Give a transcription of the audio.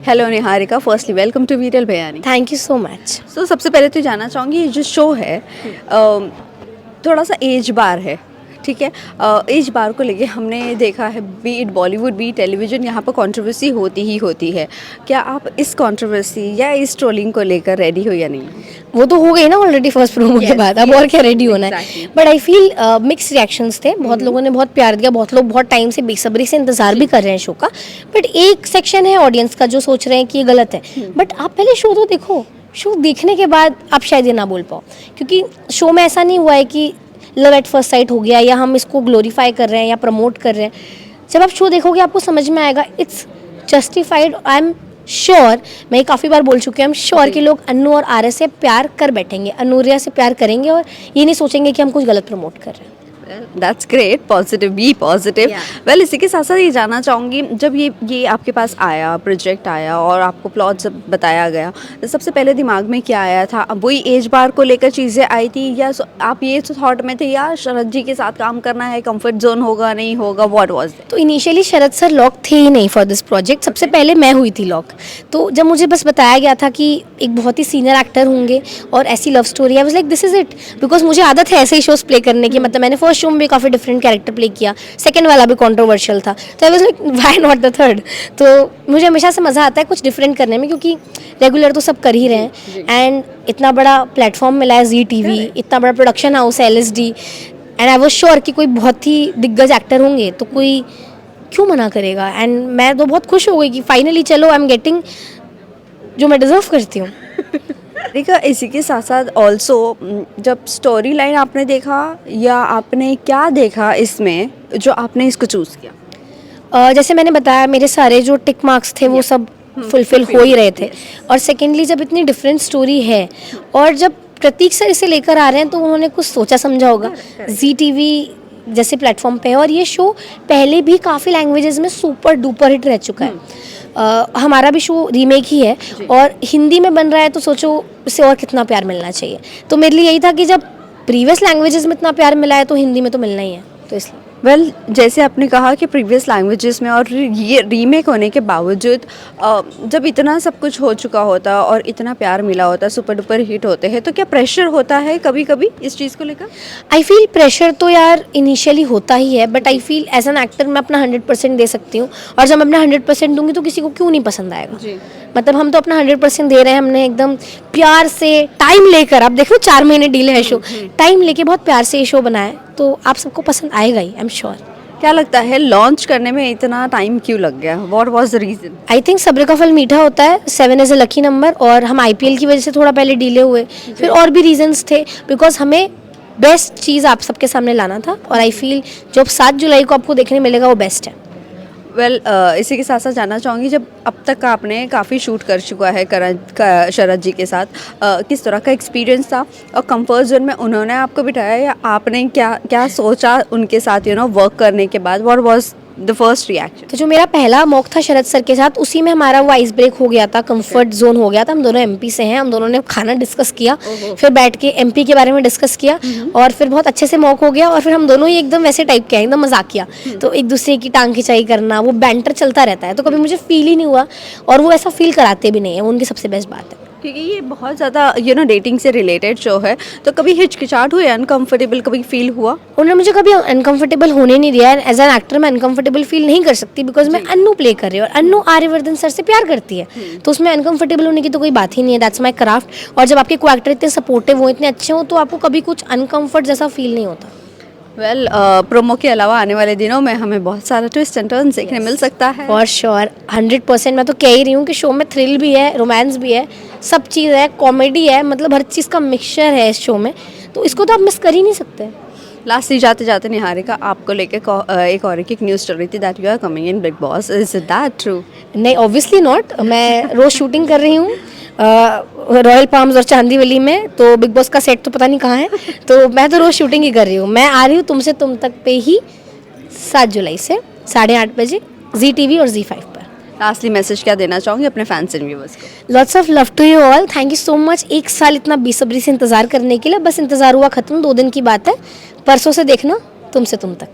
Hello Niharika, firstly welcome to Viral Bayani. Thank you so much. So सबसे पहले तो जानना चाहूँगी, ये जो शो है थोड़ा सा एज बार है, ठीक है। एज बार को लेके हमने देखा है, be it Bollywood be television, यहाँ पर कंट्रोवर्सी होती ही होती है। क्या आप इस कंट्रोवर्सी या इस ट्रोलिंग को लेकर रेडी हो या नहीं? वो तो हो गई ना ऑलरेडी फर्स्ट प्रोमो के बाद, अब और क्या रेडी होना है। But I feel mix reactions थे, बहुत लोगों ने बहुत प्यार दिया, बहुत लोग बहुत टाइम से बेसब्री से इंतजार भी कर रहे हैं शो का। बट एक सेक्शन है ऑडियंस का जो सोच रहे हैं कि ये गलत है। बट आप पहले शो तो देखो, शो देखने के बाद आप शायद ये ना बोल पाओ, क्योंकि शो में ऐसा नहीं हुआ है कि लव एट फर्स्ट साइट हो गया या हम इसको ग्लोरीफाई कर रहे हैं या प्रमोट कर रहे हैं। जब आप शो देखोगे आपको समझ में आएगा it's justified. I am sure, मैं काफ़ी बार बोल चुकी हूँ, हम श्योर कि लोग अन्नू और आर्य से प्यार कर बैठेंगे, अनुरिया से प्यार करेंगे और ये नहीं सोचेंगे कि हम कुछ गलत प्रमोट कर रहे हैं। That's great, positive, be positive. Well, इसी के साथ साथ ये जानना चाहूँगी, जब ये आपके पास आया, प्रोजेक्ट आया और आपको प्लॉट जब बताया गया, तो सबसे पहले दिमाग में क्या आया था? अब वही एज बार को लेकर चीज़ें आई थी, या आप ये थॉट में थे यार शरद जी के साथ काम करना है, कंफर्ट जोन होगा नहीं होगा, व्हाट वाज इट? तो इनिशियली शरद सर लॉक थे ही नहीं फॉर दिस प्रोजेक्ट। सबसे पहले मैं हुई थी लॉक। तो जब मुझे बस बताया गया था कि एक बहुत ही सीनियर एक्टर होंगे और ऐसी love story, I was like this is it. Because मुझे आदत है ऐसे ही शोज प्ले करने की। मतलब मैंने फर्स्ट शो में भी काफ़ी डिफरेंट कैरेक्टर प्ले किया, सेकंड वाला भी कंट्रोवर्शियल था, तो I was like why not the third. तो मुझे हमेशा से मज़ा आता है कुछ डिफरेंट करने में, क्योंकि रेगुलर तो सब कर ही रहे हैं। एंड इतना बड़ा प्लेटफॉर्म मिला है जी टीवी, इतना बड़ा प्रोडक्शन हाउस है LSD, and I was sure कि कोई बहुत ही दिग्गज एक्टर होंगे तो कोई क्यों मना करेगा। एंड मैं तो बहुत खुश हो गई कि फाइनली चलो आई एम गेटिंग जो मैं डिजर्व करती हूँ। देखा, इसी के साथ साथ ऑल्सो जब स्टोरी लाइन आपने देखा, या आपने क्या देखा इसमें जो आपने इसको चूज़ किया? जैसे मैंने बताया, मेरे सारे जो टिक मार्क्स थे वो सब फुलफिल हो ही रहे थे। और सेकेंडली, जब इतनी डिफरेंट स्टोरी है और जब प्रतीक सर इसे लेकर आ रहे हैं तो उन्होंने कुछ सोचा समझा होगा। जी टीवी जैसे प्लेटफॉर्म पे है और ये शो पहले भी काफ़ी लैंग्वेजेस में सुपर डुपर हिट रह चुका है। हमारा भी शो रीमेक ही है और हिंदी में बन रहा है, तो सोचो इससे और कितना प्यार मिलना चाहिए। तो मेरे लिए यही था कि जब प्रीवियस लैंग्वेजेस में इतना प्यार मिला है तो हिंदी में तो मिलना ही है, तो इसलिए। वेल, जैसे आपने कहा कि प्रीवियस लैंग्वेजेस में और ये रीमेक होने के बावजूद जब इतना सब कुछ हो चुका होता और इतना प्यार मिला होता, सुपर डुपर हिट होते हैं, तो क्या प्रेशर होता है कभी कभी इस चीज़ को लेकर? आई फील प्रेशर तो यार इनिशियली होता ही है, but I feel as an actor मैं अपना 100% दे सकती हूँ। और जब मैं अपना 100% दूंगी तो किसी को क्यों नहीं पसंद आएगा जी। मतलब हम तो अपना 100% दे रहे हैं, हमने एकदम प्यार से टाइम लेकर, आप देखो 4 महीने डिले है शो, टाइम लेके बहुत प्यार से ये शो बनाया, तो आप सबको पसंद आएगा ही, आई एम श्योर। क्या लगता है लॉन्च करने में इतना टाइम क्यों लग गया? What was the reason? I think सब्र का फल मीठा होता है, 7 इज़ अ लकी नंबर, और हम IPL की वजह से थोड़ा पहले डिले हुए, फिर और भी रीजंस थे, बिकॉज हमें बेस्ट चीज़ आप सबके सामने लाना था। और आई फील जो 7 जुलाई को आपको देखने मिलेगा वो बेस्ट है। वेल, इसी के साथ साथ जानना चाहूँगी, जब अब तक का आपने काफ़ी शूट कर चुका है शरद जी के साथ, किस तरह का एक्सपीरियंस था? और कंफर्ट जोन में उन्होंने आपको बिठाया या आपने क्या क्या सोचा उनके साथ वर्क करने के बाद? What was the first reaction? तो जो मेरा पहला मॉक था शरद सर के साथ, उसी में हमारा वो आइस ब्रेक हो गया था, कंफर्ट जोन हो गया था। हम दोनों MP से हैं, हम दोनों ने खाना डिस्कस किया, फिर बैठ के MP के बारे में डिस्कस किया, और फिर बहुत अच्छे से मॉक हो गया। और फिर हम दोनों ही एकदम वैसे टाइप के हैं, एकदम मजाकिया, तो एक दूसरे की टांग खिंचाई करना, वो बैंटर चलता रहता है, तो कभी मुझे फील ही नहीं हुआ। और वो ऐसा फील कराते भी नहीं है, वो उनकी सबसे बेस्ट बात है। क्योंकि ये बहुत ज़्यादा डेटिंग से रिलेटेड शो है, तो कभी हिचकिचाहट हुई, अनकंफर्टेबल कभी फील हुआ? उन्होंने मुझे कभी अनकंफर्टेबल होने नहीं दिया। एज एन एक्टर मैं अनकंफर्टेबल फील नहीं कर सकती, बिकॉज मैं अन्नू प्ले कर रही हूँ और अन्नू आर्यवर्धन सर से प्यार करती है, तो उसमें अनकंफर्टेबल होने की तो कोई बात ही नहीं है। That's my craft. और जब आपके को एक्टर इतने सपोर्टिव हो, इतने अच्छे हो, तो आपको कभी कुछ अनकंफर्ट जैसा फील नहीं होता। वेल, प्रोमो के अलावा आने वाले दिनों में हमें बहुत सारा ट्विस्ट एंड टर्न देखने मिल सकता है। For sure, 100%। मैं तो कह ही रही हूँ कि शो में थ्रिल भी है, रोमांस भी है, सब चीज़ है, कॉमेडी है, मतलब हर चीज़ का मिक्सचर है इस शो में, तो इसको तो आप मिस कर ही नहीं सकते। लास्टली जाते जाते निहारिका, आपको लेके एक और एक न्यूज़ स्टोरी थी that you are coming in Bigg Boss, is that true? नहीं, ऑब्वियसली नॉट। मैं रोज़ शूटिंग कर रही हूँ रॉयल पाम्स और चांदीवली में, तो बिग बॉस का सेट तो पता नहीं कहाँ है, तो मैं तो रोज़ शूटिंग ही कर रही हूँ। मैं आ रही हूँ तुमसे तुम तक पे ही 7 जुलाई से 8:30 बजे जी टीवी और Z5 पर। लास्टली मैसेज क्या देना चाहूँगी अपने फैंस एंड व्यूअर्स को? Lots of love to you all, thank you so much. 1 साल इतना बेसब्री से इंतज़ार करने के लिए, बस इंतज़ार हुआ ख़त्म, 2 दिन की बात है। परसों से देखना तुमसे तुम तक।